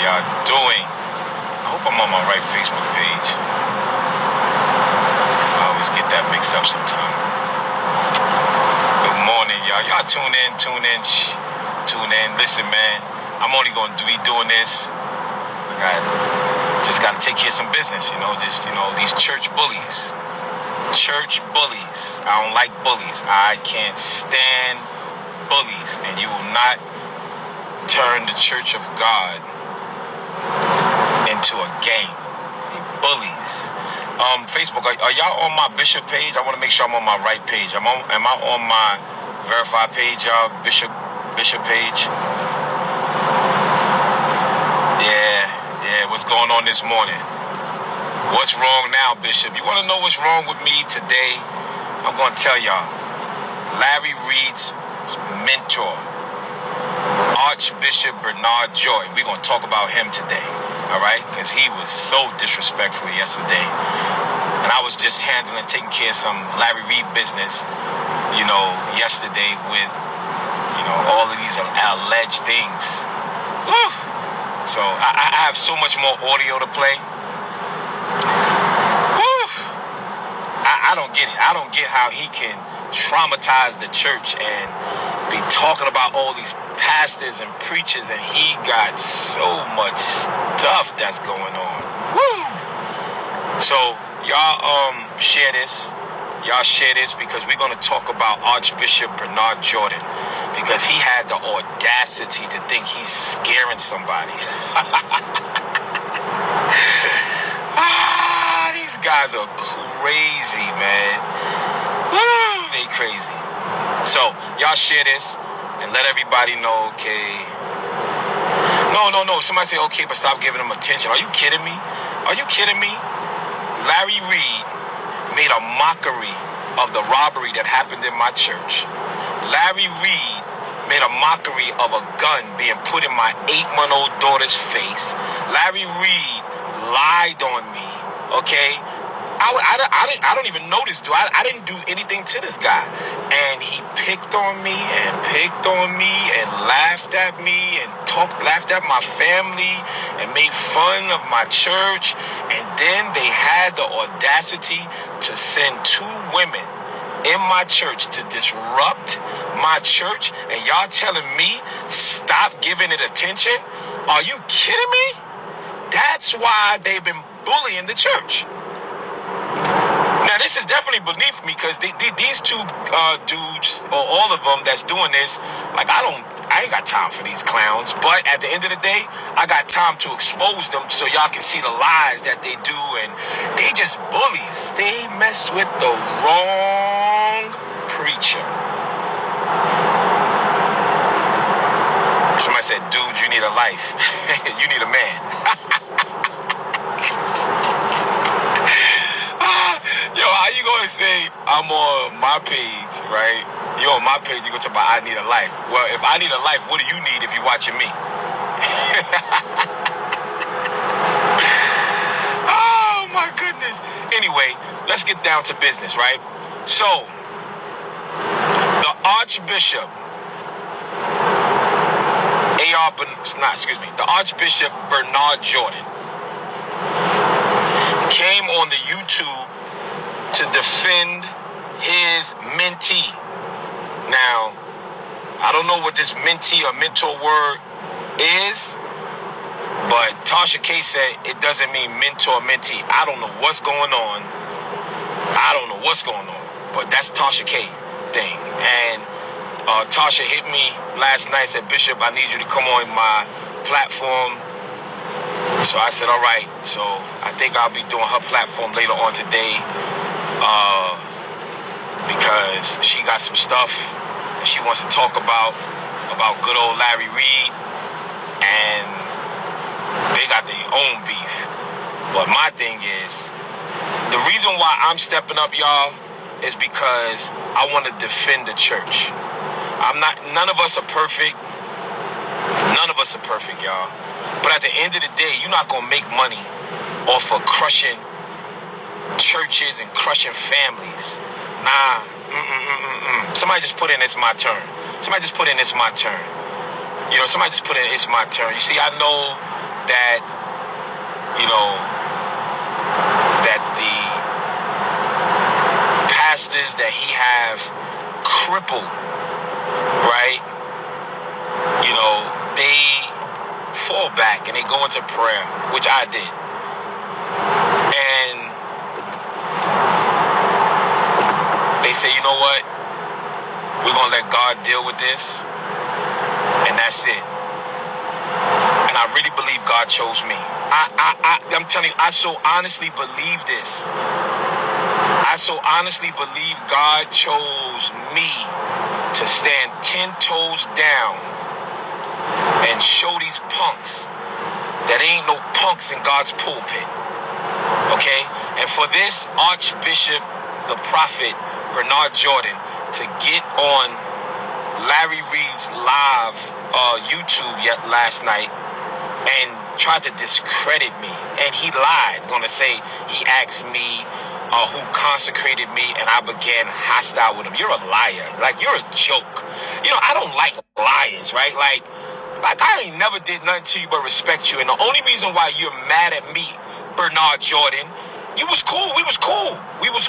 y'all doing? I hope I'm on my right Facebook page. I always get that mixed up sometimes. Good morning, y'all. Y'all tune in. Listen, man, I'm only going to be doing this. Just got to take care of some business, these church bullies. I don't like bullies. I can't stand bullies. And you will not turn the Church of God into a game. Bullies. Facebook, are y'all on my Bishop page? I want to make sure I'm on my right page. Am I on my verified page, y'all? Bishop page? Yeah, what's going on this morning? What's wrong now, Bishop? You want to know what's wrong with me today? I'm going to tell y'all. Larry Reid's mentor, Archbishop Bernard Jordan. We're going to talk about him today, all right? Because he was so disrespectful yesterday. And I was just taking care of some Larry Reid business, yesterday with, all of these alleged things. Woo! So I have so much more audio to play. Woo! I don't get it. I don't get how he can traumatize the church and be talking about all these pastors and preachers, and he got so much stuff that's going on. Woo! So y'all share this. Y'all share this because we're going to talk about Archbishop Bernard Jordan, because he had the audacity to think he's scaring somebody. These guys are crazy, man. Woo, they crazy. So y'all share this and let everybody know, okay. No. Somebody say, okay, but stop giving them attention. Are you kidding me? Larry Reid made a mockery of the robbery that happened in my church. Larry Reid made a mockery of a gun being put in my 8-month-old daughter's face. Larry Reid lied on me, okay? I don't even know this dude. I didn't do anything to this guy. And he picked on me and laughed at me and laughed at my family and made fun of my church. And then they had the audacity to send 2 women in my church to disrupt my church. And y'all telling me stop giving it attention? Are you kidding me? That's why they've been bullying the church. Now, this is definitely beneath me, because these 2 dudes, or all of them that's doing this, I ain't got time for these clowns. But at the end of the day, I got time to expose them so y'all can see the lies that they do. And they just bullies. They messed with the wrong preacher. Somebody said, dude, you need a life. You need a man. Yo, how you gonna say I'm on my page, right? You're on my page, you gonna talk about I need a life. Well, if I need a life, what do you need if you're watching me? Oh my goodness. Anyway, let's get down to business, right? So, the Archbishop, the Archbishop Bernard Jordan came on the YouTube to defend his mentee. Now, I don't know what this mentee or mentor word is, but Tasha K said it doesn't mean mentor, mentee. I don't know what's going on. But that's Tasha K thing. And Tasha hit me last night, said, Bishop, I need you to come on my platform. So I said, all right. So I think I'll be doing her platform later on today. Because she got some stuff that she wants to talk about good old Larry Reid, and they got their own beef. But my thing is, the reason why I'm stepping up, y'all, is because I want to defend the church. None of us are perfect. Y'all. But at the end of the day, you're not going to make money off of crushing churches and crushing families. Nah. Somebody just put in, it's my turn. Somebody just put in, it's my turn. You see, I know that, that the pastors that he have crippled, right? They fall back and they go into prayer, which I did. And they say, you know what? We're going to let God deal with this. And that's it. And I really believe God chose me. I'm telling you, I so honestly believe this. I so honestly believe God chose me to stand 10 toes down and show these punks that ain't no punks in God's pulpit. Okay? And for this Archbishop, the prophet, Bernard Jordan, to get on Larry Reid's live YouTube last night and tried to discredit me. And he lied, gonna say he asked me who consecrated me and I began hostile with him. You're a liar. Like, you're a joke. I don't like liars, right? Like I ain't never did nothing to you but respect you. And the only reason why you're mad at me, Bernard Jordan, you was cool. We was cool. We was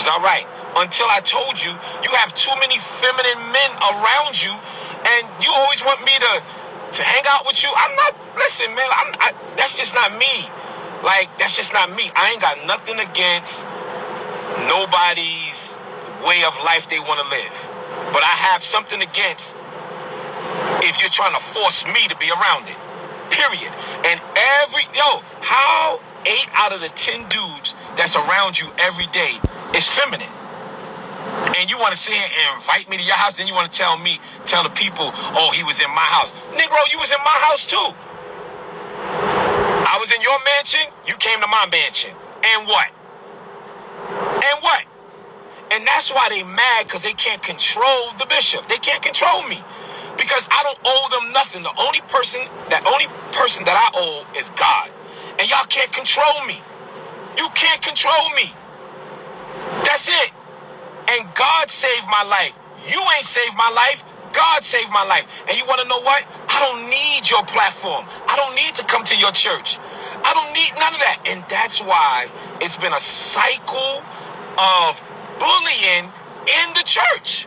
all right. Until I told you, you have too many feminine men around you, and you always want me to hang out with you. I'm not, listen, man, that's just not me. Like, that's just not me. I ain't got nothing against nobody's way of life they want to live. But I have something against if you're trying to force me to be around it. Period. And how 8 out of the 10 dudes that's around you every day is feminine? And you want to sit here and invite me to your house, then you want to tell the people, oh, he was in my house. Negro, you was in my house too. I was in your mansion, you came to my mansion. And what? And that's why they mad, because they can't control the bishop. They can't control me. Because I don't owe them nothing. The only person that I owe is God. And y'all can't control me. You can't control me. That's it. And God saved my life. You ain't saved my life. God saved my life. And you want to know what? I don't need your platform. I don't need to come to your church. I don't need none of that. And that's why it's been a cycle of bullying in the church.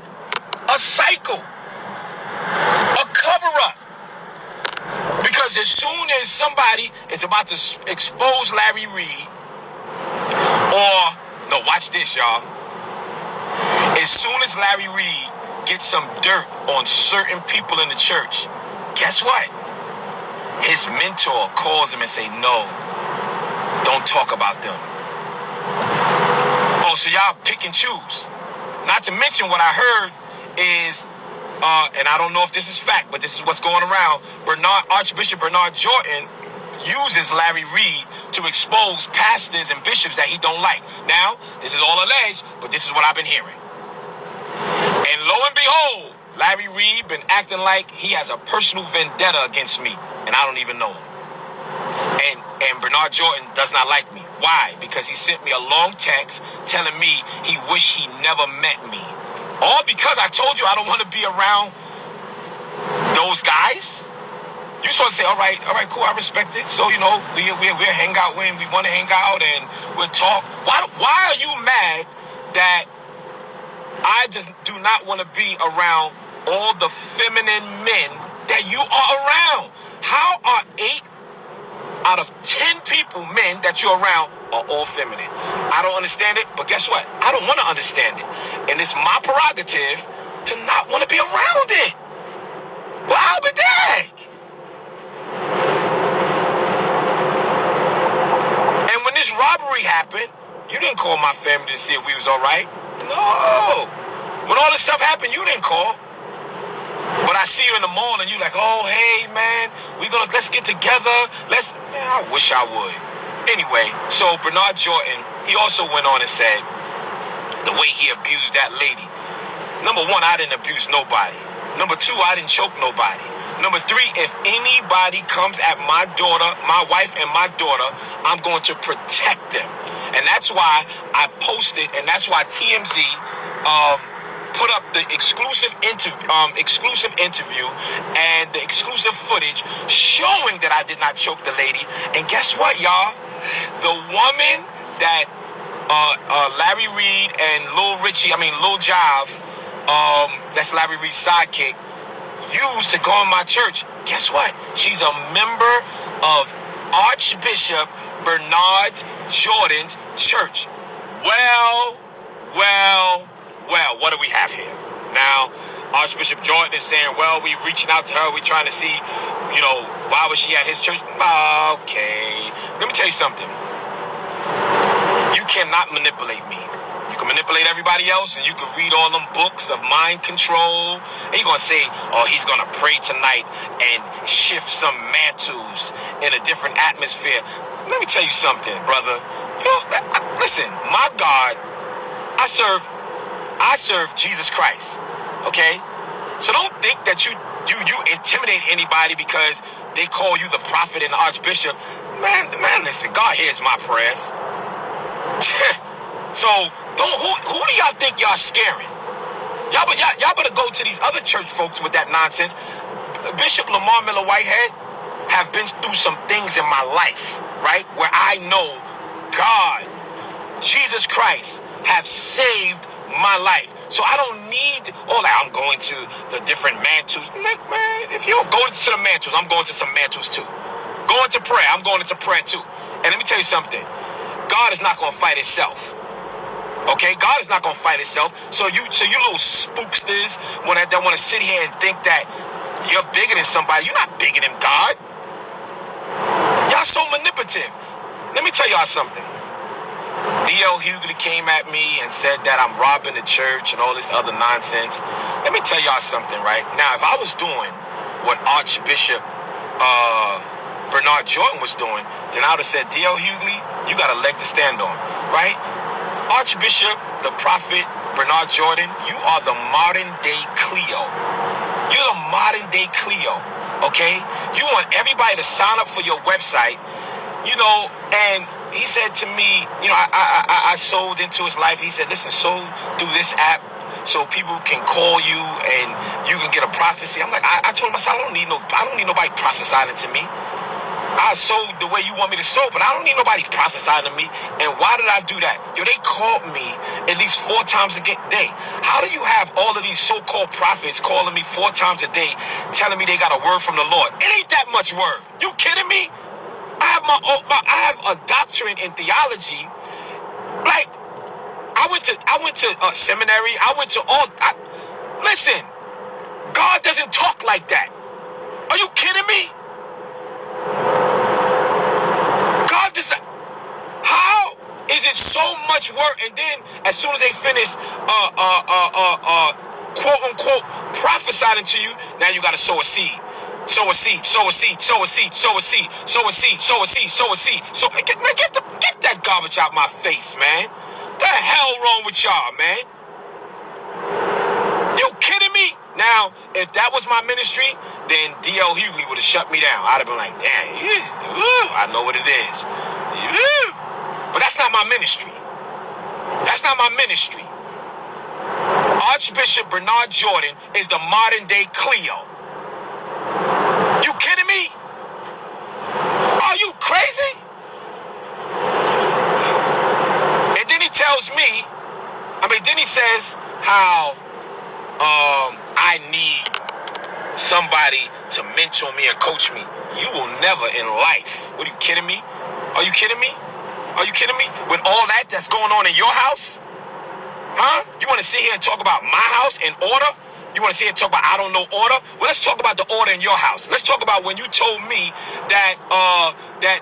A cycle. A cover-up. Because as soon as somebody is about to expose Larry Reid, no, watch this, y'all. As soon as Larry Reid gets some dirt on certain people in the church, guess what? His mentor calls him and say, no, don't talk about them. Oh, so y'all pick and choose. Not to mention what I heard is, and I don't know if this is fact, but this is what's going around. Archbishop Bernard Jordan uses Larry Reid to expose pastors and bishops that he don't like. Now, this is all alleged, but this is what I've been hearing. And lo and behold, Larry Reid been acting like he has a personal vendetta against me, and I don't even know him. And Bernard Jordan does not like me. Why? Because he sent me a long text telling me he wished he never met me. All because I told you I don't want to be around those guys. You supposed to say, all right, cool, I respect it. So, we'll hang out when we want to hang out and we'll talk. Why are you mad that I just do not want to be around all the feminine men that you are around? How are 8 out of 10 people, men that you're around, are all feminine? I don't understand it, but guess what? I don't want to understand it. And it's my prerogative to not want to be around it. Well, I'll be dang. And when this robbery happened, you didn't call my family to see if we was all right. No. When all this stuff happened, you didn't call. But I see you in the mall and you like, oh, hey, man, let's get together. Man, I wish I would. Anyway, so Bernard Jordan, he also went on and said the way he abused that lady. Number 1, I didn't abuse nobody. Number 2, I didn't choke nobody. Number 3, if anybody comes at my daughter, my wife and my daughter, I'm going to protect them. And that's why I posted, and that's why TMZ put up the exclusive interview and the exclusive footage showing that I did not choke the lady. And guess what, y'all? The woman that Larry Reid and Lil Jive, that's Larry Reid's sidekick, used to go in my church. Guess what? She's a member of Archbishop Bernard Jordan's church. Well, what do we have here? Now, Archbishop Jordan is saying, well, we're reaching out to her. We're trying to see, why was she at his church? Okay. Let me tell you something. You cannot manipulate me. You can manipulate everybody else, and you can read all them books of mind control. And you're going to say, oh, he's going to pray tonight and shift some mantles in a different atmosphere. Let me tell you something, brother. Listen, my God, I serve Jesus Christ. Okay? So don't think that you intimidate anybody because they call you the prophet and the archbishop. Man, listen, God hears my prayers. So who do y'all think y'all scaring? Y'all better go to these other church folks with that nonsense. Bishop Lamar Whitehead have been through some things in my life, right? Where I know God, Jesus Christ, have saved my life. So I don't need all that. I'm going to the different mantles. Like, man, if you don't go to the mantles, I'm going to some mantles too. Going to prayer, I'm going into prayer too. And let me tell you something. God is not going to fight himself. Okay? God is not going to fight himself. So you little spooksters that want to sit here and think that you're bigger than somebody. You're not bigger than God. Y'all so manipulative. Let me tell y'all something. D.L. Hughley came at me and said that I'm robbing the church and all this other nonsense. Let me tell y'all something, right? Now, if I was doing what Archbishop Bernard Jordan was doing, then I would have said, D.L. Hughley, you got a leg to stand on, right? Archbishop, the prophet, Bernard Jordan, you are the modern day Cleo. You're the modern day Cleo, okay? You want everybody to sign up for your website, and he said to me, I sold into his life. He said, listen, sold through this app so people can call you and you can get a prophecy. I'm like, I told him, I said, I don't need nobody prophesying to me. I sold the way you want me to sow, but I don't need nobody prophesying to me. And why did I do that? They called me at least 4 times a day. How do you have all of these so-called prophets calling me 4 times a day, telling me they got a word from the Lord? It ain't that much word. You kidding me? I have a doctorate in theology. Like, I went to seminary. Listen, God doesn't talk like that. Are you kidding me? God does not. How is it so much work? And then as soon as they finish, quote unquote, prophesying to you, now you got to sow a seed. Sow a seed, sow a seed, sow a seed, sow a seed, sow a seed, sow a seed, sow a seed. So get that garbage out my face, man. What the hell wrong with y'all, man? You kidding me? Now, if that was my ministry, then D.L. Hughley would have shut me down. I'd have been like, damn, I know what it is. But that's not my ministry. That's not my ministry. Archbishop Bernard Jordan is the modern day Cleo. You kidding me? Are you crazy? And then he tells me, then he says how I need somebody to mentor me and coach me. You will never in life. What, are you kidding me? Are you kidding me? Are you kidding me? With all that's going on in your house? Huh? You want to sit here and talk about my house in order? You want to sit here and talk about I don't know order? Well, let's talk about the order in your house. Let's talk about when you told me that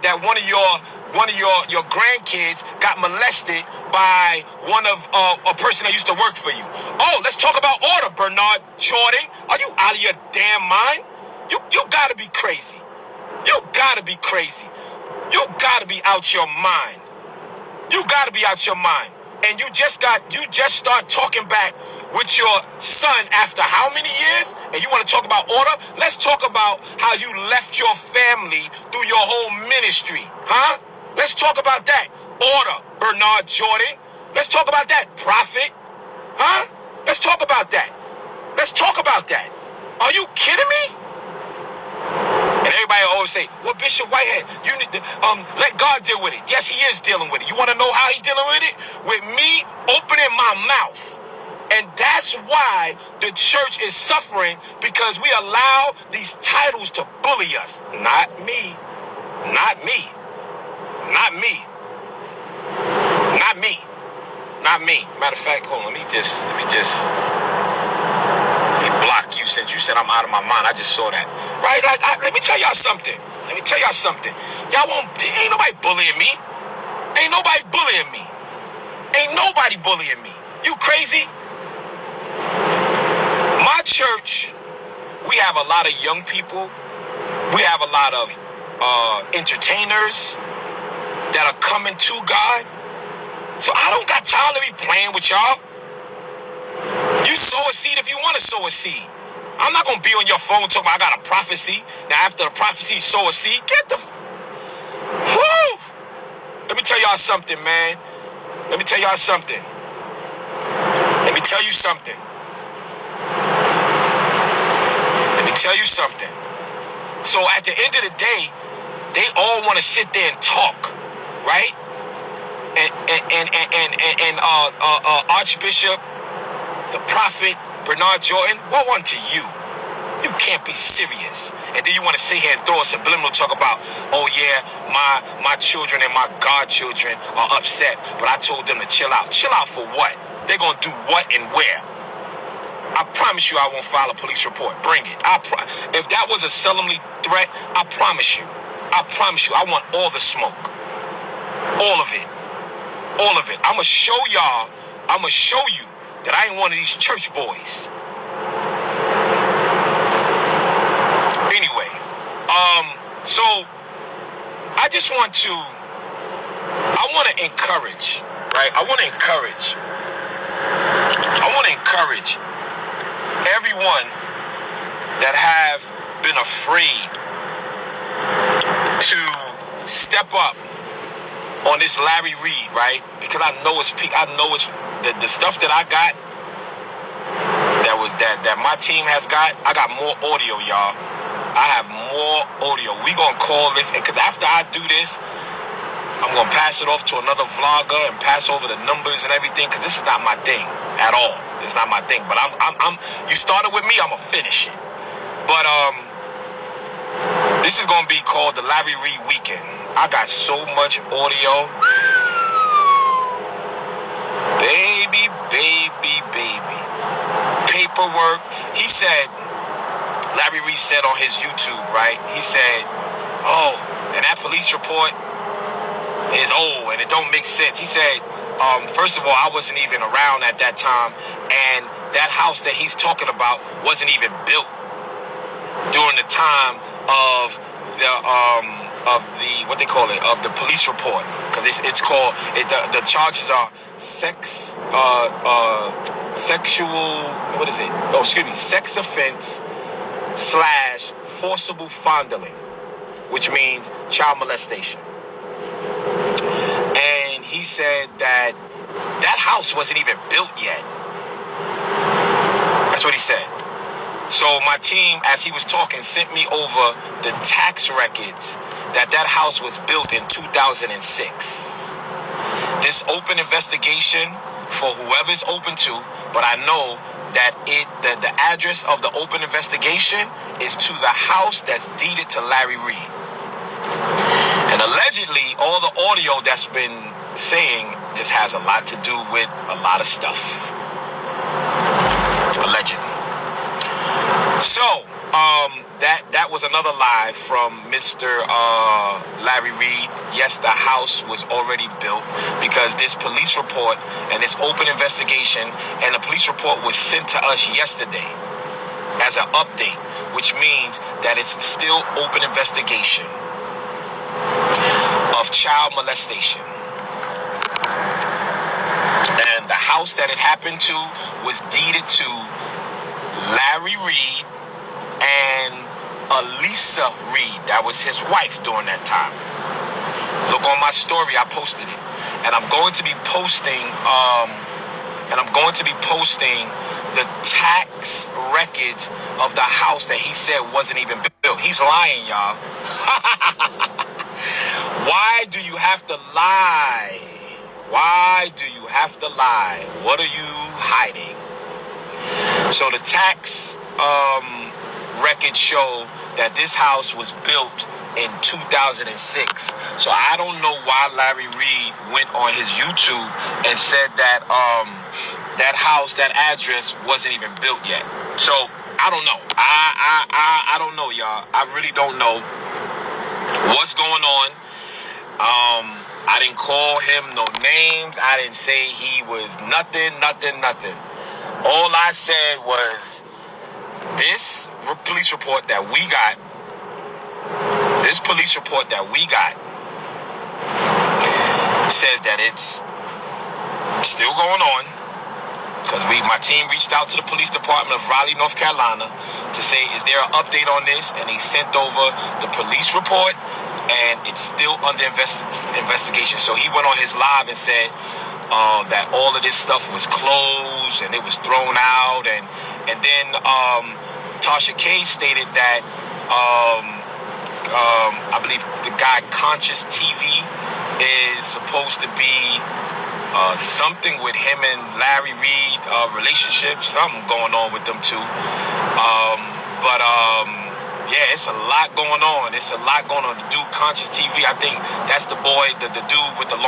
that one of your grandkids got molested by a person that used to work for you. Oh, let's talk about order, Bernard Jordan. Are you out of your damn mind? You gotta be crazy. You gotta be crazy. You gotta be out your mind. You gotta be out your mind. And you just start talking back with your son after how many years? And you want to talk about order? Let's talk about how you left your family through your whole ministry. Huh? Let's talk about that. Order, Bernard Jordan. Let's talk about that, prophet. Huh? Let's talk about that. Let's talk about that. Are you kidding me? And everybody always say, well, Bishop Whitehead, you need to let God deal with it. Yes, he is dealing with it. You want to know how he's dealing with it? With me opening my mouth. And that's why the church is suffering, because we allow these titles to bully us. Not me. Not me. Not me. Not me. Not me. Matter of fact, hold on. Let me just block you since you said I'm out of my mind. I just saw that. Right? Like, let me tell y'all something. Y'all ain't nobody bullying me. Ain't nobody bullying me. Ain't nobody bullying me. You crazy? My church, we have a lot of young people. We have a lot of entertainers that are coming to God. So I don't got time to be playing with y'all. You sow a seed if you want to sow a seed. I'm not going to be on your phone talking about I got a prophecy. Now after the prophecy, sow a seed. Get the... Woo! Let me tell y'all something, man. Let me tell you something. So at the end of the day, they all want to sit there and talk, right? And Archbishop, the prophet, Bernard Jordan, what one to you? You can't be serious. And then you want to sit here and throw a subliminal talk about, oh yeah, my children and my godchildren are upset, but I told them to chill out. Chill out for what? They're going to do what and where? I promise you I won't file a police report. Bring it. If that was a solemnly threat, I promise you, I want all the smoke. All of it. All of it. I'm going to show y'all, that I ain't one of these church boys. Anyway, so I just want to encourage, right? I want to encourage everyone that have been afraid to step up on this Larry Reid, right? Because I know it's the stuff that I got, that my team has got. I got more audio, y'all. I have more audio. We gonna call this, and because after I do this, I'm gonna pass it off to another vlogger and pass over the numbers and everything, because this is not my thing at all. It's not my thing. But you started with me, I'm gonna finish it. But this is gonna be called the Larry Reid Weekend. I got so much audio. Baby. Paperwork. He said, Larry Reid said on his YouTube, right? He said, oh, and that police report is old and it don't make sense. He said, first of all, I wasn't even around at that time, and that house that he's talking about wasn't even built during the time of the what they call it, of the police report, because it's called the charges are sex offense / forcible fondling, which means child molestation. And he said that house wasn't even built yet. That's what he said. So my team, as he was talking, sent me over the tax records that house was built in 2006. This open investigation for whoever's open to, but I know that the address of the open investigation is to the house that's deeded to Larry Reid. And allegedly, all the audio that's been saying just has a lot to do with a lot of stuff. Allegedly. So, that was another lie from Mr. Larry Reid. Yes, the house was already built, because this police report and this open investigation, and the police report was sent to us yesterday as an update, which means that it's still open investigation of child molestation. And the house that it happened to was deeded to Larry Reid and Elisa Reid. That was his wife during that time. Look on my story, I posted it. And I'm going to be posting and I'm going to be posting the tax records of the house that he said wasn't even built. He's lying, y'all. Why do you have to lie? Why do you have to lie? What are you hiding? So the tax records show that this house was built in 2006. So I don't know why Larry Reid went on his YouTube and said that that house, that address wasn't even built yet. So I don't know. I don't know, y'all. I really don't know what's going on. I didn't call him no names. I didn't say he was nothing. All I said was this police report that we got says that it's still going on, because my team reached out to the police department of Raleigh, North Carolina to say, is there an update on this? And he sent over the police report, and it's still under investigation. So he went on his live and said that all of this stuff was closed and it was thrown out, and then Tasha K stated that I believe the guy Conscious TV is supposed to be something with him and Larry Reid, relationship, something going on with them two. Yeah, it's a lot going on. It's a lot going on. The dude Conscious TV, I think that's the boy, the dude with the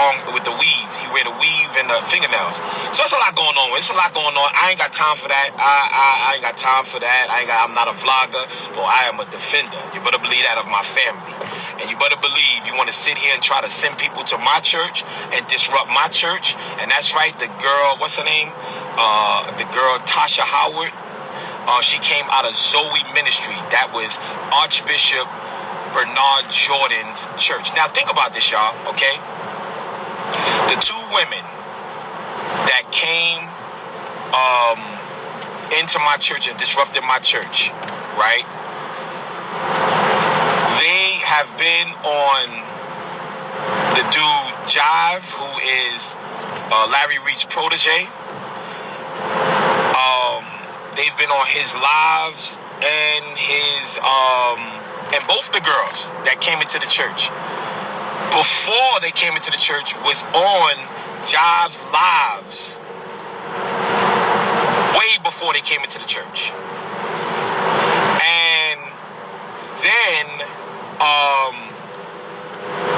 weave. He wear the weave and the fingernails. So it's a lot going on. It's a lot going on. I ain't got time for that. I ain't got time for that. I'm not a vlogger, but I am a defender. You better believe that, of my family. And you better believe you want to sit here and try to send people to my church and disrupt my church. And that's right, the girl, what's her name? The girl Tasha Howard. She came out of Zoe Ministry. That was Archbishop Bernard Jordan's church. Now think about this, y'all, okay? The two women that came into my church and disrupted my church, right? They have been on the dude Jive, who is Larry Reid's protege. They've been on his lives and his and both the girls that came into the church before they came into the church was on Jobs' lives way before they came into the church. And then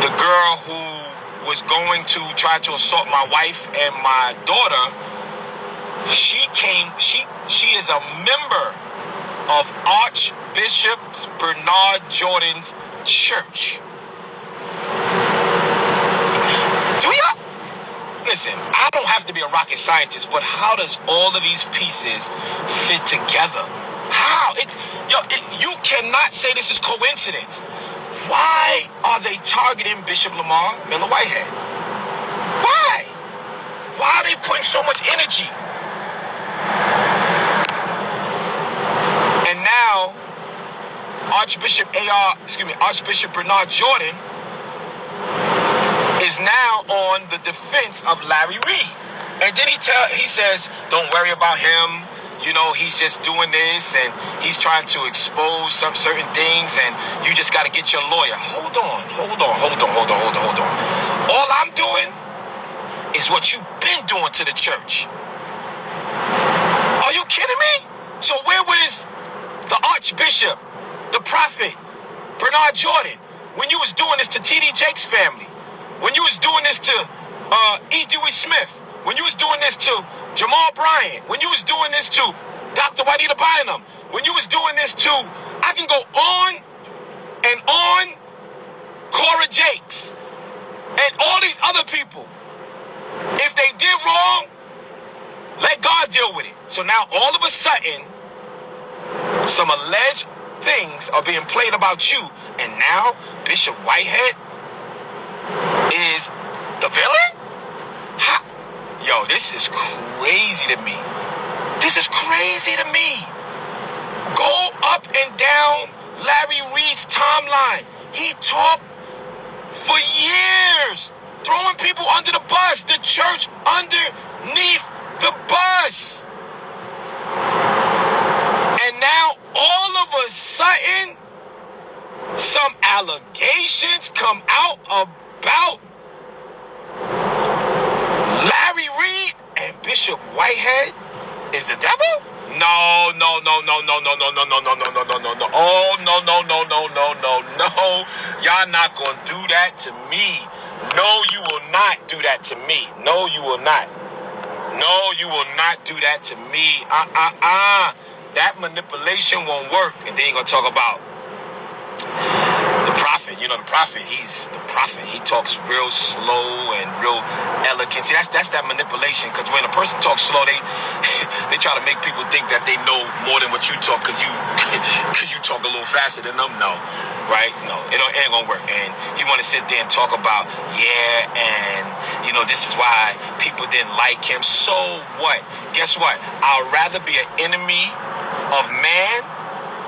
the girl who was going to try to assault my wife and my daughter, she is a member of Archbishop Bernard Jordan's church. Do y'all listen? I don't have to be a rocket scientist, but how does all of these pieces fit together? How? You cannot say this is coincidence. Why are they targeting Bishop Lamar Whitehead? Why? Why are they putting so much energy? And now, Archbishop Bernard Jordan is now on the defense of Larry Reid. And then he says, don't worry about him. You know, he's just doing this and he's trying to expose some certain things, and you just got to get your lawyer. Hold on. All I'm doing is what you've been doing to the church. Are you kidding me? So where was the Archbishop, the prophet, Bernard Jordan, when you was doing this to T.D. Jakes' family? When you was doing this to E. Dewey Smith? When you was doing this to Jamal Bryant? When you was doing this to Dr. Juanita Bynum? When you was doing this to, I can go on and on, Cora Jakes, and all these other people. If they did wrong, let God deal with it. So now all of a sudden, some alleged things are being played about you, and now Bishop Whitehead is the villain? Ha! Yo, this is crazy to me. This is crazy to me. Go up and down Larry Reid's timeline. He talked for years, throwing people under the bus, the church underneath the bus. And now all of a sudden, some allegations come out about Larry Reid and Bishop Whitehead is the devil? No. Oh, no. Y'all not gonna do that to me. No, you will not do that to me. No, you will not. No, you will not do that to me. That manipulation won't work. And then you're gonna talk about the prophet. You know, the prophet, he's the prophet. He talks real slow and real elegant. See, that's that manipulation. Because when a person talks slow, they they try to make people think that they know more than what you talk because you talk a little faster than them. No, right? No, it ain't gonna work. And he want to sit there and talk about, and you know, this is why people didn't like him. So what? Guess what? I'd rather be an enemy of man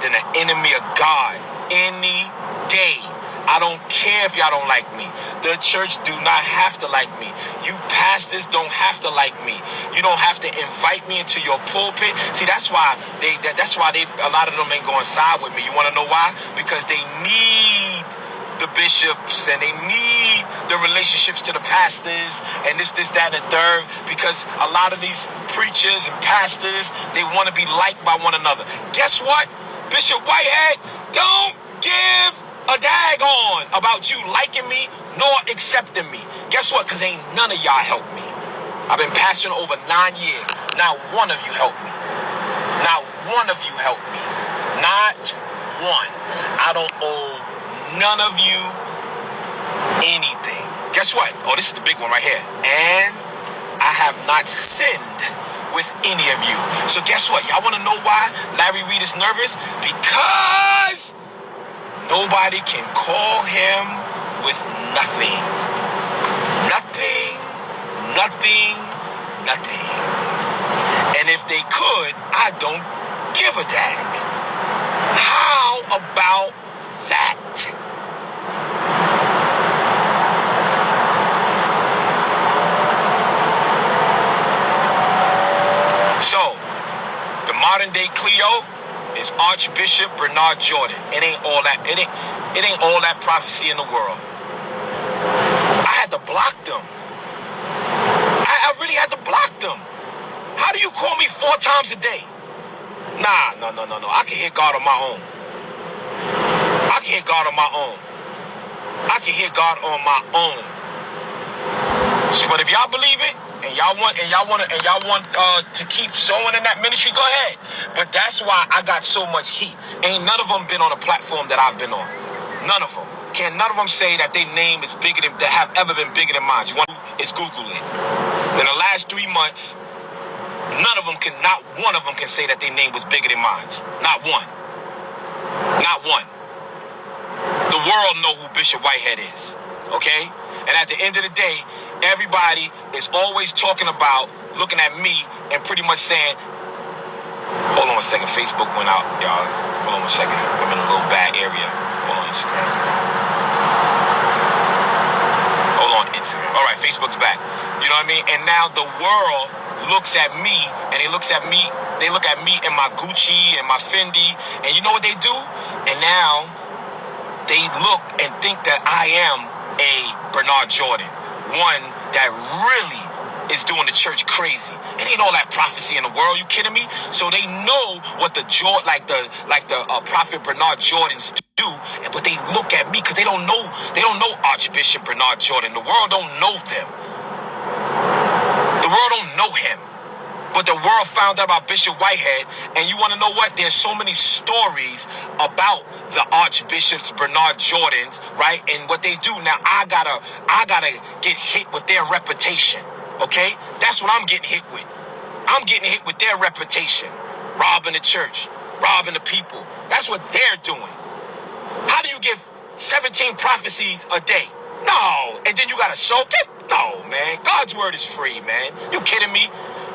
than an enemy of God any day. I don't care if y'all don't like me. The church do not have to like me. You pastors don't have to like me. You don't have to invite me into your pulpit. See, that's why a lot of them ain't going side with me. You want to know why? Because they need the bishops and they need the relationships to the pastors and this, that, and third, because a lot of these preachers and pastors, they want to be liked by one another. Guess what? Bishop Whitehead, don't give a daggone about you liking me nor accepting me. Guess what? Because ain't none of y'all helped me. I've been pastoring over 9 years. Not one of you helped me. Not one of you helped me. Not one. I don't owe none of you anything. Guess what? Oh, this is the big one right here. And I have not sinned with any of you. So guess what? Y'all want to know why Larry Reid is nervous? Because nobody can call him with nothing. Nothing. And if they could, I don't give a dag. How about that? So, the modern day Cleo is Archbishop Bernard Jordan. It ain't all that prophecy in the world. I had to block them. I really had to block them. How do you call me 4 times a day? Nah, no. I can hear God on my own. But if y'all believe it, and y'all want to keep sowing in that ministry, go ahead. But that's why I got so much heat. Ain't none of them been on a platform that I've been on. None of them. Can none of them say that their name is bigger than, that have ever been bigger than mine? You want is Google it. In the last 3 months, not one of them can say that their name was bigger than mine. Not one. The world know who Bishop Whitehead is. Okay? And at the end of the day, everybody is always talking about looking at me and pretty much saying, hold on a second, Facebook went out, y'all. Hold on a second. I'm in a little bad area. Hold on, Instagram. All right, Facebook's back. You know what I mean? And now the world looks at me, and they look at me in my Gucci and my Fendi, and you know what they do? And now they look and think that I am a Bernard Jordan, one that really is doing the church crazy. It ain't all that prophecy in the world. You kidding me? So they know what the prophet Bernard Jordans do, but they look at me because they don't know Archbishop Bernard Jordan. The world don't know them. The world don't know him. But the world found out about Bishop Whitehead, and you want to know what? There's so many stories about the Archbishops Bernard Jordans, right? And what they do now, I gotta get hit with their reputation. Okay? That's what I'm getting hit with. I'm getting hit with their reputation. Robbing the church, robbing the people. That's what they're doing. How do you give 17 prophecies a day? No. And then you gotta sow it? No, man. God's word is free, man. You kidding me?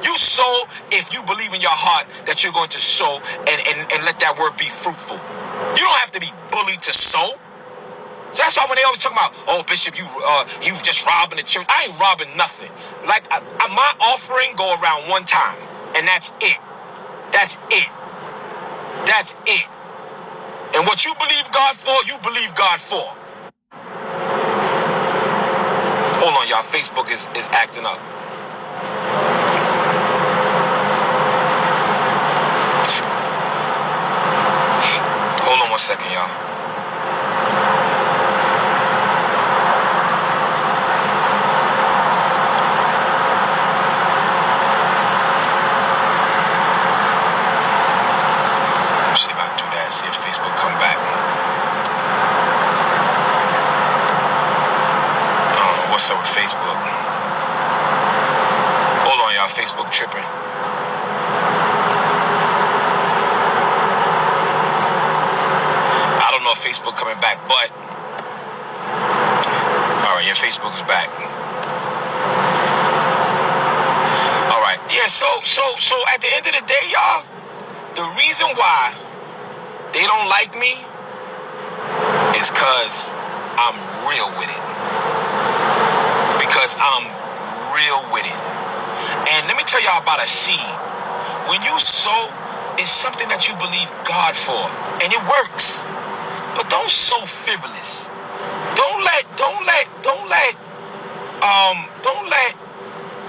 You sow if you believe in your heart that you're going to sow and let that word be fruitful. You don't have to be bullied to sow. So that's why when they always talk about, oh, Bishop, you just robbing the church. I ain't robbing nothing. Like, my offering go around one time, and that's it. That's it. That's it. And what you believe God for, you believe God for. Hold on, y'all. Facebook is acting up. Hold on 1 second, y'all. Let's see if I do that. See if Facebook come back. What's up with Facebook? Hold on, y'all. Facebook tripping. I don't know if Facebook coming back, but all right, yeah, Facebook is back. All right, yeah. So at the end of the day, y'all, the reason why they don't like me is because I'm real with it. Because I'm real with it. And let me tell y'all about a seed. When you sow, it's something that you believe God for, and it works. But don't sow frivolous. Don't let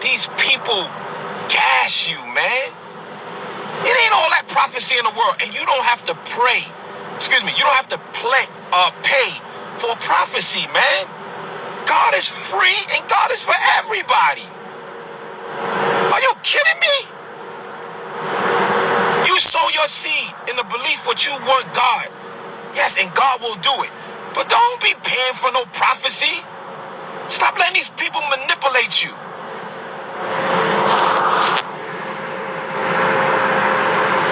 these people gas you, man. It ain't all that prophecy in the world, and you don't have to pray. You don't have to pay for prophecy, man. God is free and God is for everybody. Are you kidding me? You sow your seed in the belief what you want God. Yes, and God will do it. But don't be paying for no prophecy. Stop letting these people manipulate you.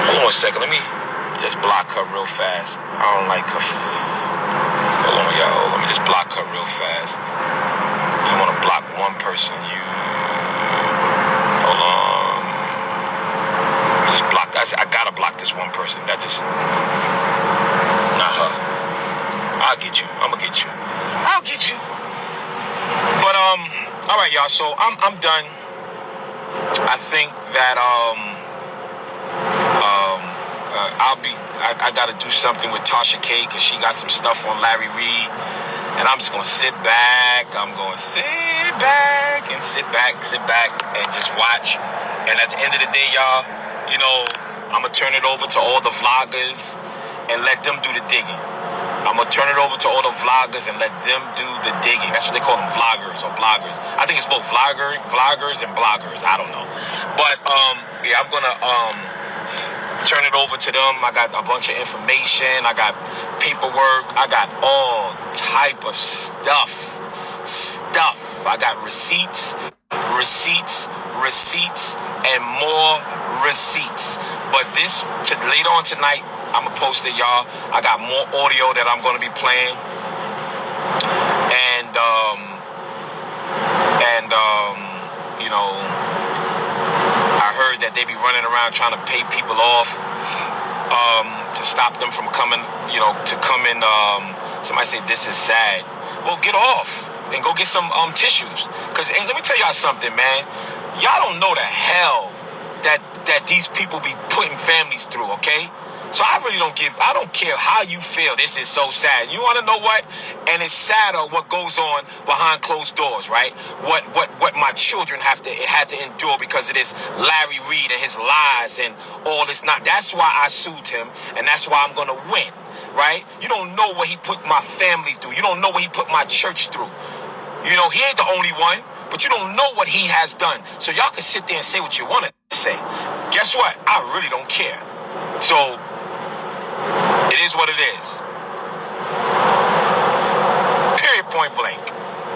Hold on a second. Let me just block her real fast. I don't like her. Hold on, y'all. Let me just block her real fast. You want to block one person, hold on. Just block. I gotta block this one person. That just not her. I'll get you. I'm gonna get you. I'll get you. But all right, y'all. So I'm done. I think that I gotta do something with Tasha K because she got some stuff on Larry Reid. And I'm just going to sit back. I'm going to sit back and just watch. And at the end of the day, y'all, you know, I'm going to turn it over to all the vloggers and let them do the digging. I'm going to turn it over to all the vloggers and let them do the digging. That's what they call them, vloggers or bloggers. I think it's both vloggers and bloggers. I don't know. But, yeah, I'm going to turn it over to them. I got a bunch of information. I got paperwork. I got all type of stuff. I got receipts, and more receipts. But later on tonight, I'm going to post it, y'all. I got more audio that I'm going to be playing. And you know, I heard that they be running around trying to pay people off to stop them from coming, to come in. Somebody say this is sad. Well, get off and go get some tissues. Because let me tell y'all something, man. Y'all don't know the hell that these people be putting families through, okay? So I don't care how you feel. This is so sad. You want to know what? And it's sadder what goes on behind closed doors, right? What my children had to endure because of this Larry Reid and his lies and all this. That's why I sued him, and that's why I'm going to win, right? You don't know what he put my family through. You don't know what he put my church through. He ain't the only one, but you don't know what he has done. So y'all can sit there and say what you want to say. Guess what? I really don't care. So it is what it is. Period, point blank.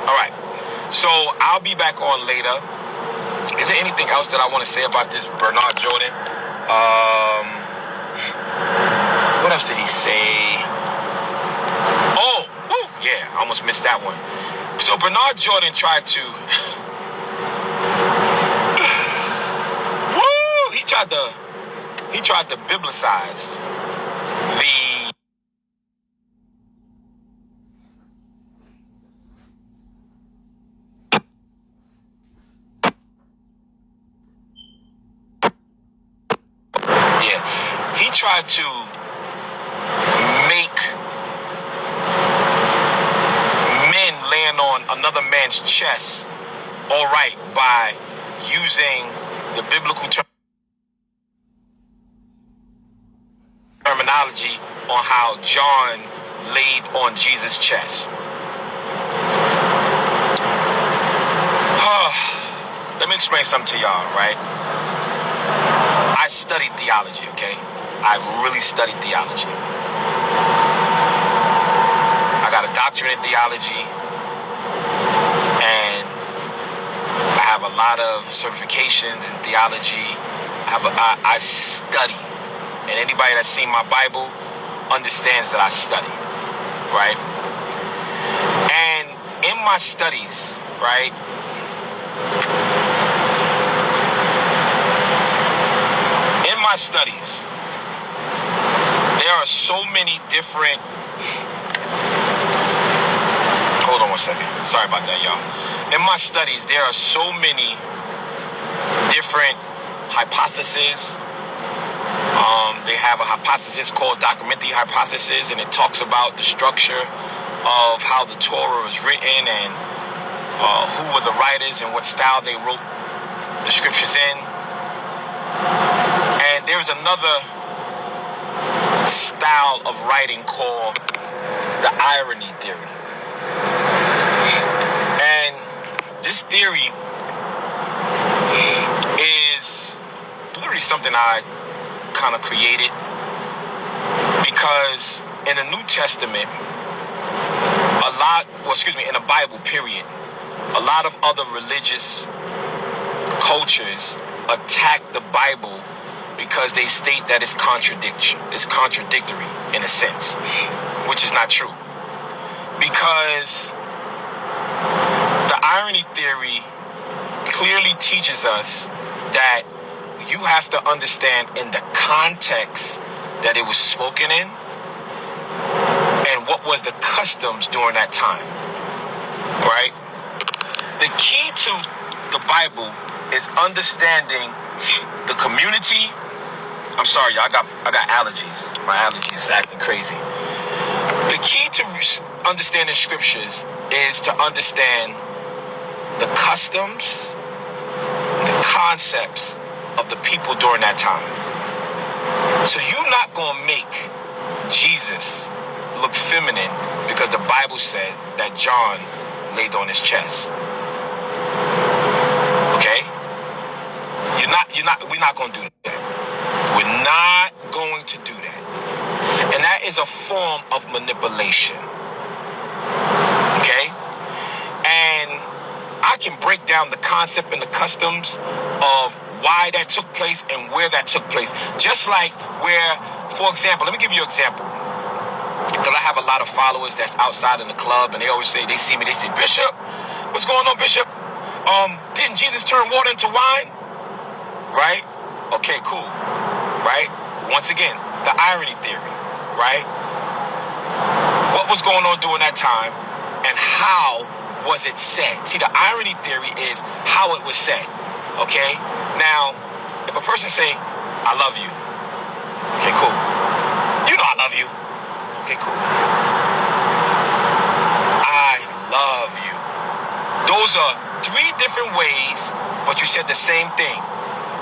All right. So I'll be back on later. Is there anything else that I want to say about this Bernard Jordan? What else did he say? Oh, woo, yeah, I almost missed that one. So Bernard Jordan tried to... woo! He tried to biblicize try to make men laying on another man's chest all right by using the biblical terminology on how John laid on Jesus' chest. Let me explain something to y'all, right? I studied theology, okay? I really studied theology. I got a doctorate in theology, and I have a lot of certifications in theology. I study, and anybody that's seen my Bible understands that I study, right? And in my studies, right, there are so many different... Hold on one second. Sorry about that, y'all. In my studies, there are so many different hypotheses. They have a hypothesis called documentary hypothesis, and it talks about the structure of how the Torah was written and who were the writers and what style they wrote the scriptures in. And there's another style of writing called the irony theory. And this theory is literally something I kind of created because in the New Testament, in the Bible, period, a lot of other religious cultures attack the Bible because they state that it's contradictory in a sense, which is not true. Because the irony theory clearly teaches us that you have to understand in the context that it was spoken in and what was the customs during that time, right? The key to the Bible is understanding the community. I'm sorry, y'all, I got allergies. My allergies acting crazy. The key to understanding scriptures is to understand the customs, the concepts of the people during that time. So you're not going to make Jesus look feminine because the Bible said that John laid on his chest. Okay? We're not going to do that. We're not going to do that. And that is a form of manipulation. Okay? And I can break down the concept and the customs of why that took place and where that took place. Just like where, for example, let me give you an example. Because I have a lot of followers that's outside in the club, and they always say, they see me, they say, Bishop, what's going on, Bishop? Didn't Jesus turn water into wine? Right? Okay, cool. Right? Once again, the irony theory, right? What was going on during that time, and how was it said? See, the irony theory is how it was said. Okay? Now, if a person say, I love you. Okay, cool. You know I love you. Okay, cool. I love you. Those are three different ways, but you said the same thing.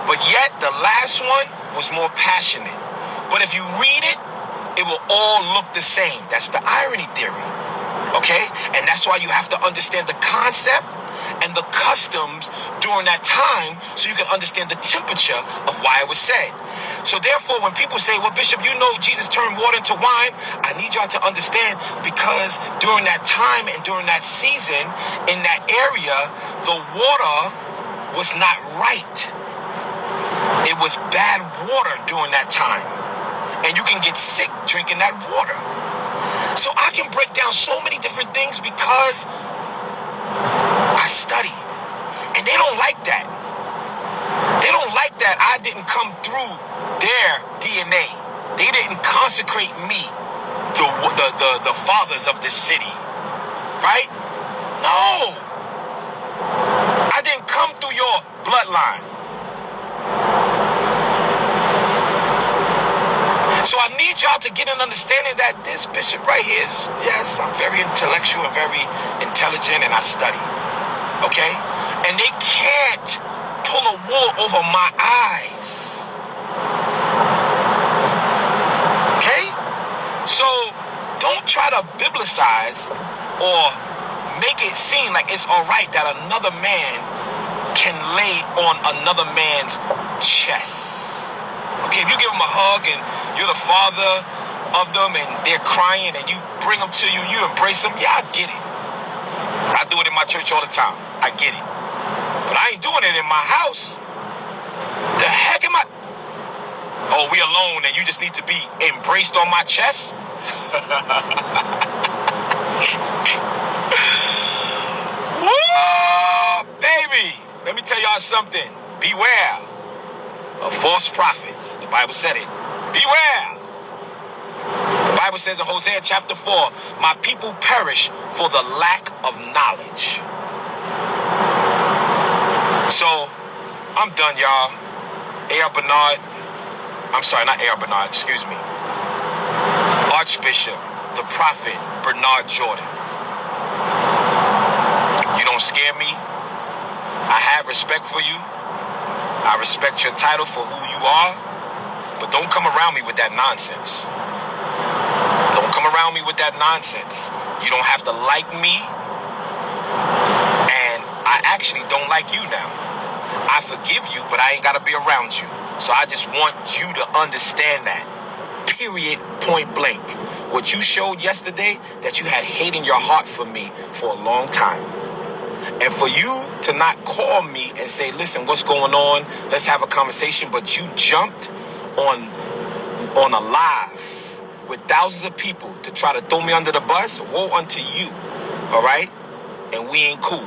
But yet, the last one was more passionate. But if you read it, it will all look the same. That's the irony theory. Okay? And that's why you have to understand the concept and the customs during that time so you can understand the temperature of why it was said. So therefore, when people say, well, Bishop, you know Jesus turned water into wine, I need y'all to understand, because during that time and during that season, in that area, the water was not right. It was bad water during that time. And you can get sick drinking that water. So I can break down so many different things because I study. And they don't like that. They don't like that I didn't come through their DNA. They didn't consecrate me, the fathers of this city. Right? No. I didn't come through your bloodline. get an understanding that this bishop right here is, yes, I'm very intellectual and very intelligent and I study. Okay? And they can't pull a wool over my eyes. Okay? So don't try to biblicize or make it seem like it's all right that another man can lay on another man's chest. Okay, if you give them a hug and you're the father of them and they're crying and you bring them to you, you embrace them, yeah, I get it. I do it in my church all the time. I get it. But I ain't doing it in my house. The heck am I? Oh, we alone and you just need to be embraced on my chest? Whoa, baby. Let me tell y'all something. Beware of false prophets. The Bible said it. Beware. The Bible says in Hosea chapter 4, my people perish for the lack of knowledge. So, I'm done, y'all. A.R. Bernard, I'm sorry, not A.R. Bernard, excuse me. Archbishop, the prophet, Bernard Jordan. You don't scare me. I have respect for you. I respect your title for who you are, but don't come around me with that nonsense. Don't come around me with that nonsense. You don't have to like me, and I actually don't like you now. I forgive you, but I ain't got to be around you. So I just want you to understand that. Period, point blank. What you showed yesterday, that you had hate in your heart for me for a long time. And for you to not call me and say, listen, what's going on? Let's have a conversation. But you jumped on a live with thousands of people to try to throw me under the bus. Woe unto you. All right? And we ain't cool.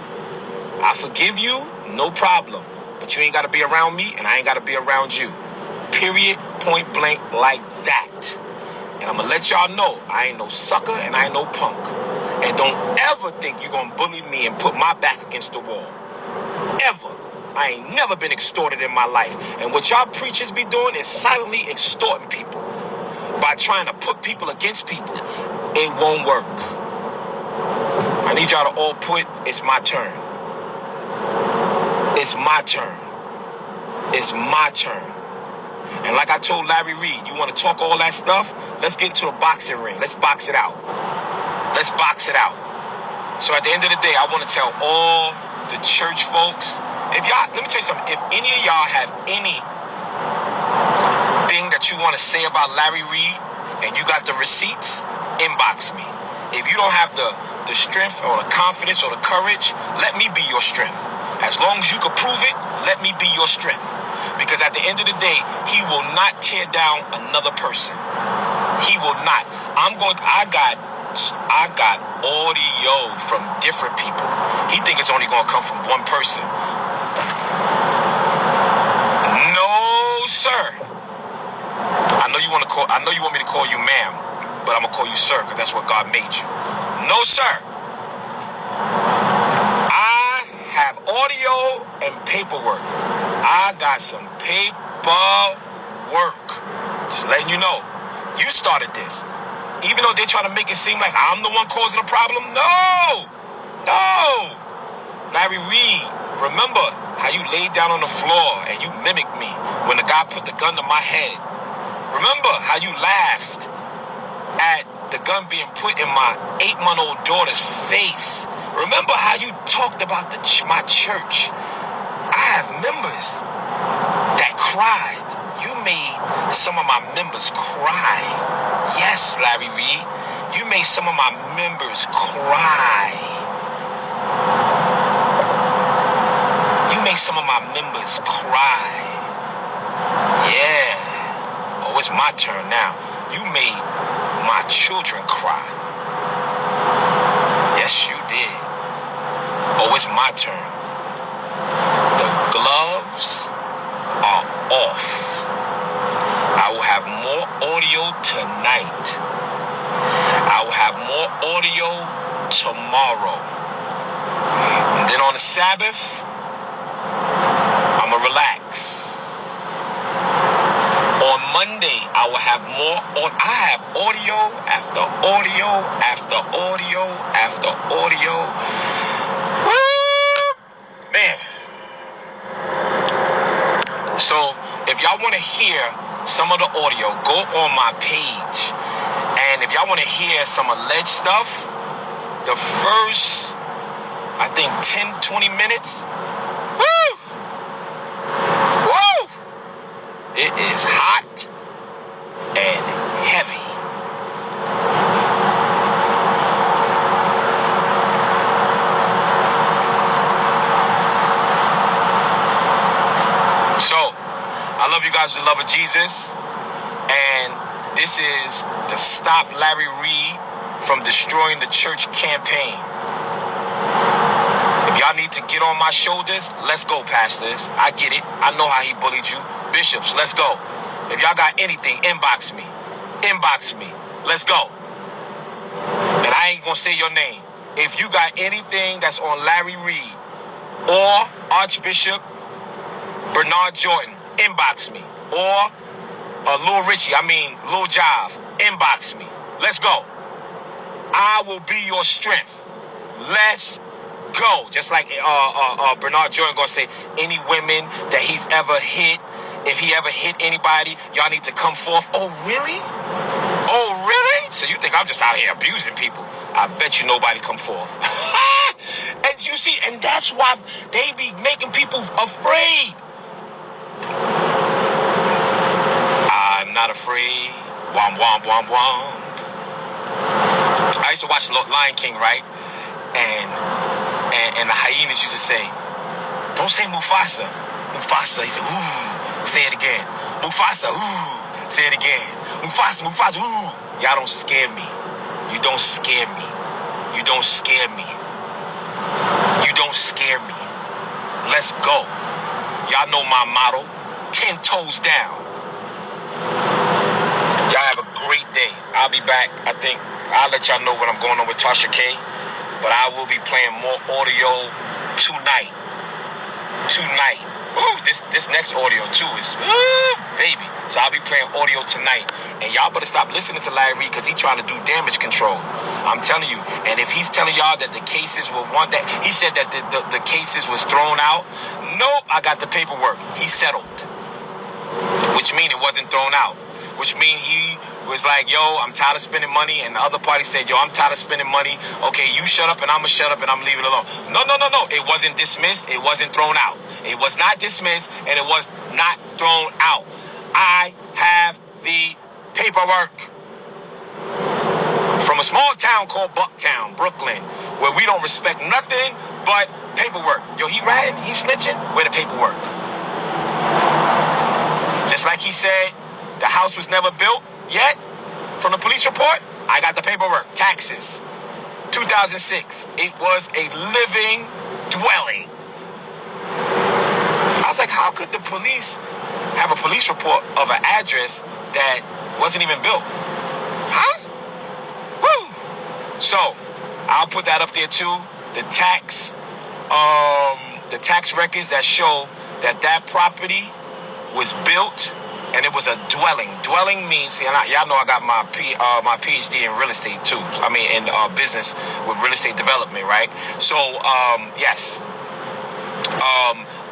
I forgive you. No problem. But you ain't got to be around me and I ain't got to be around you. Period, point blank, like that. And I'm going to let y'all know I ain't no sucker and I ain't no punk. And don't ever think you're going to bully me and put my back against the wall. Ever. I ain't never been extorted in my life. And what y'all preachers be doing is silently extorting people by trying to put people against people. It won't work. I need y'all to all put, it's my turn. It's my turn. It's my turn. And like I told Larry Reid, you want to talk all that stuff? Let's get into a boxing ring. Let's box it out. Let's box it out. So at the end of the day, I want to tell all the church folks, if y'all, let me tell you something. If any of y'all have any thing that you want to say about Larry Reid and you got the receipts, inbox me. If you don't have the strength or the confidence or the courage, let me be your strength. As long as you can prove it, let me be your strength. Because at the end of the day, he will not tear down another person. He will not. I got audio from different people. He think it's only going to come from one person. No, sir. I know you want me to call you ma'am, but I'm going to call you sir because that's what God made you. No, sir. I have audio and paperwork. I got some paperwork. Just letting you know. You started this. Even though they're trying to make it seem like I'm the one causing the problem. No. Larry Reid, remember how you laid down on the floor and you mimicked me when the guy put the gun to my head. Remember how you laughed at the gun being put in my 8-month-old daughter's face. Remember how you talked about my church. I have members that cried. You made some of my members cry. Yes, Larry Reid, you made some of my members cry. You made some of my members cry. Yeah. Oh, it's my turn now. You made my children cry. Yes, you did. Oh, it's my turn. The gloves are off. I will have more audio tonight. I will have more audio tomorrow. And then on the Sabbath, I'ma relax. On Monday, I will have more. I have audio after audio after audio after audio. Woo! Man. So, if y'all want to hear some of the audio, go on my page. And if y'all want to hear some alleged stuff, the first, I think, 10, 20 minutes, woo! Woo! It is hot and heavy. So, I love you guys with the love of Jesus. And this is the Stop Larry Reid from Destroying the Church campaign. If y'all need to get on my shoulders, let's go, pastors. I get it. I know how he bullied you. Bishops, let's go. If y'all got anything, inbox me. Inbox me. Let's go. And I ain't gonna say your name. If you got anything that's on Larry Reid or Archbishop Bernard Jordan, inbox me. Or Lil Richie, Lil Jive, inbox me. Let's go. I will be your strength. Let's go. Just like Bernard Jordan gonna say, any women that he's ever hit, if he ever hit anybody, y'all need to come forth. Oh, really? Oh, really? So you think I'm just out here abusing people? I bet you nobody come forth. And you see, and that's why they be making people afraid. I'm not afraid. Womp, womp, womp, womp. I used to watch Lion King, right? And the hyenas used to say, don't say Mufasa. Mufasa. He said, ooh. Say it again. Mufasa. Ooh. Say it again. Mufasa. Mufasa. Ooh. Y'all don't scare me. You don't scare me. You don't scare me. You don't scare me. Let's go. Y'all know my motto. 10 toes down. Y'all have a great day. I'll be back. I think I'll let y'all know what I'm going on with Tasha K. But I will be playing more audio tonight. Tonight. Ooh, this next audio too is baby. So I'll be playing audio tonight. And y'all better stop listening to Larry Reid because he's trying to do damage control. I'm telling you. And if he's telling y'all that the cases will want that, he said that the cases was thrown out. Nope, I got the paperwork. He settled. Which means it wasn't thrown out. Which means he was like, yo, I'm tired of spending money. And the other party said, yo, I'm tired of spending money. Okay, you shut up and I'm going to shut up and I'm leaving it alone. No. It wasn't dismissed. It wasn't thrown out. It was not dismissed and it was not thrown out. I have the paperwork. From a small town called Bucktown, Brooklyn, where we don't respect nothing but paperwork. Yo, he ratting? He snitching? Where the paperwork? Just like he said, the house was never built yet. From the police report, I got the paperwork. Taxes. 2006. It was a living dwelling. I was like, how could the police have a police report of an address that wasn't even built? Huh? Woo! So, I'll put that up there too. The tax records that show that property was built and it was a dwelling. Dwelling means, and y'all know I got my PhD in real estate too. In business with real estate development, right? So, yes.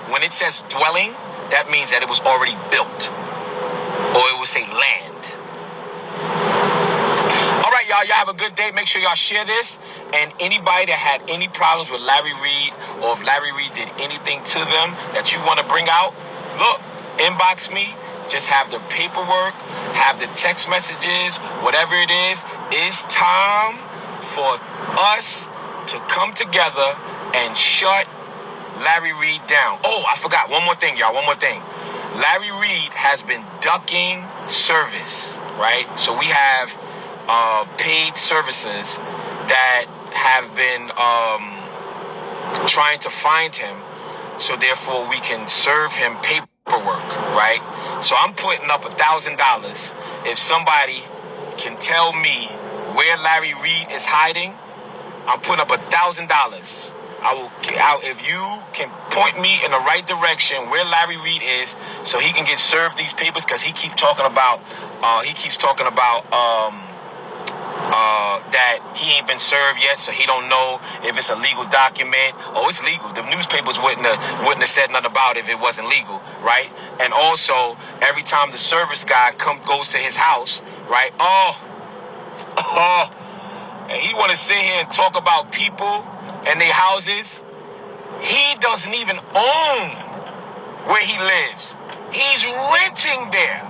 When it says dwelling, that means that it was already built. Or it would say land. All right, y'all have a good day. Make sure y'all share this. And anybody that had any problems with Larry Reid, or if Larry Reid did anything to them that you want to bring out, look, inbox me. Just have the paperwork, have the text messages, whatever it is. It's time for us to come together and shut Larry Reid down. Oh, I forgot. One more thing, y'all. One more thing. Larry Reid has been ducking service, right? So we have paid services that have been trying to find him, so therefore we can serve him paperwork, right? So I'm putting up $1,000 if somebody can tell me where Larry Reid is hiding. I'm putting up $1,000 If you can point me in the right direction where Larry Reid is, so he can get served these papers, because he keeps talking about, that he ain't been served yet, so he don't know if it's a legal document. Oh, it's legal. The newspapers wouldn't have said nothing about it if it wasn't legal, right? And also, every time the service guy goes to his house, right? And he want to sit here and talk about people and their houses. He doesn't even own where he lives. He's renting there.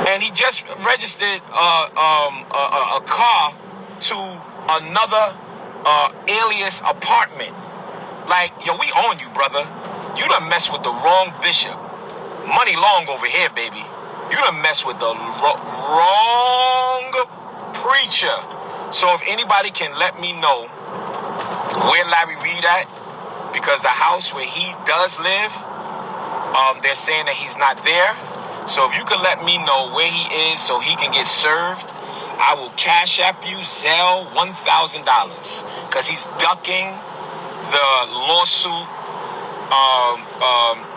And he just registered a car to another alias apartment. Like, yo, we own you, brother. You done mess with the wrong bishop. Money long over here, baby. You done mess with the wrong preacher. So if anybody can let me know where Larry Reid at, because the house where he does live, they're saying that he's not there. So if you could let me know where he is so he can get served, I will cash app you Zelle $1,000, because he's ducking the lawsuit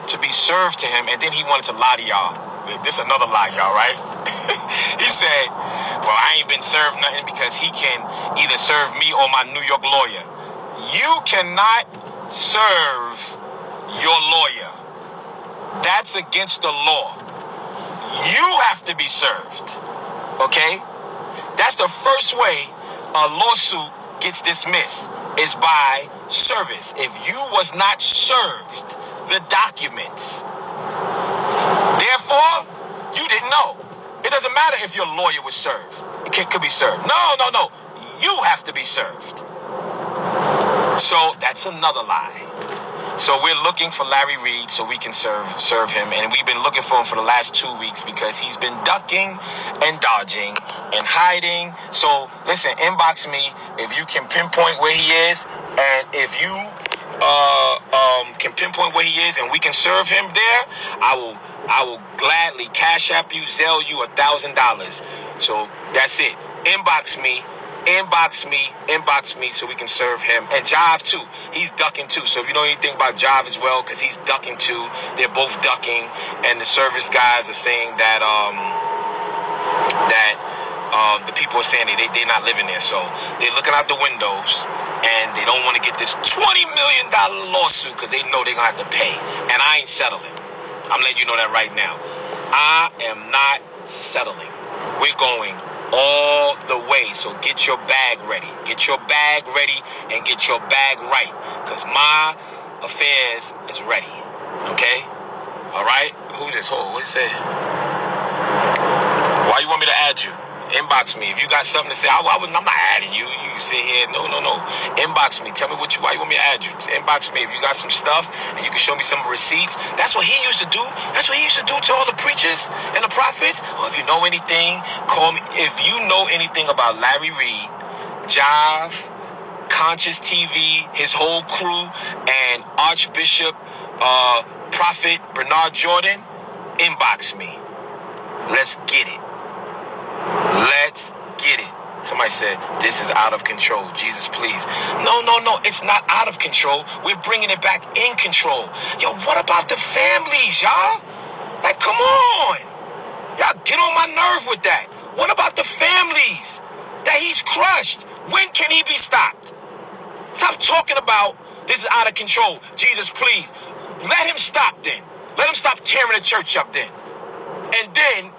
to be served to him, and then he wanted to lie to y'all. This is another lie, y'all, right? He said, well, I ain't been served nothing because he can either serve me or my New York lawyer. You cannot serve your lawyer. That's against the law. You have to be served, okay? That's the first way a lawsuit gets dismissed, is by service. If you was not served the documents, therefore, you didn't know. It doesn't matter if your lawyer was served. It could be served. No. You have to be served. So that's another lie. So we're looking for Larry Reid so we can serve him. And we've been looking for him for the last 2 weeks because he's been ducking and dodging and hiding. So listen, inbox me if you can pinpoint where he is. And if you can pinpoint where he is and we can serve him there, I will gladly cash app you, Zelle you $1,000. So that's it. Inbox me so we can serve him. And Jive too, he's ducking too. So if you know anything about Jive as well, because he's ducking too, they're both ducking. And the service guys are saying that the people are saying they're not living there. So they're looking out the windows and they don't want to get this $20 million lawsuit because they know they're going to have to pay. And I ain't settling. I'm letting you know that right now. I am not settling. We're going all the way. So get your bag ready. Get your bag ready and get your bag right. Because my affairs is ready. Okay? All right? Who's this? What you say? Why you want me to add you? Inbox me. If you got something to say, I'm not adding you. You can sit here. No. Inbox me. Tell me why you want me to add you. Inbox me if you got some stuff and you can show me some receipts. That's what he used to do. That's what he used to do to all the preachers and the prophets. Or if you know anything, call me. If you know anything about Larry Reid, Jive, Conscious TV, his whole crew, and Archbishop, Prophet Bernard Jordan, inbox me. Let's get it. Let's get it. Somebody said, this is out of control. Jesus, please. No. It's not out of control. We're bringing it back in control. Yo, what about the families, y'all? Like, come on. Y'all get on my nerve with that. What about the families that he's crushed? When can he be stopped? Stop talking about this is out of control. Jesus, please. Let him stop then. Let him stop tearing the church up then. And then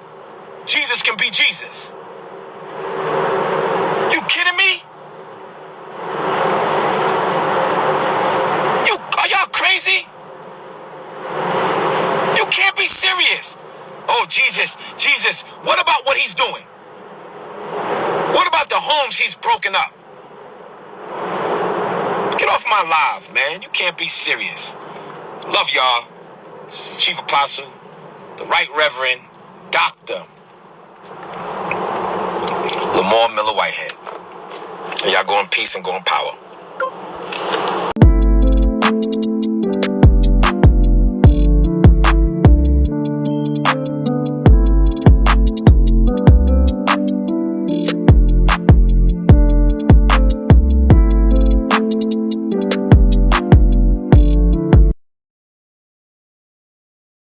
Jesus can be Jesus. You kidding me? Are y'all crazy? You can't be serious. Oh, Jesus, what about what he's doing? What about the homes he's broken up? Get off my live, man. You can't be serious. Love y'all. Chief Apostle, the Right Reverend, Dr. Lamar Whitehead. And y'all go in peace and go in power.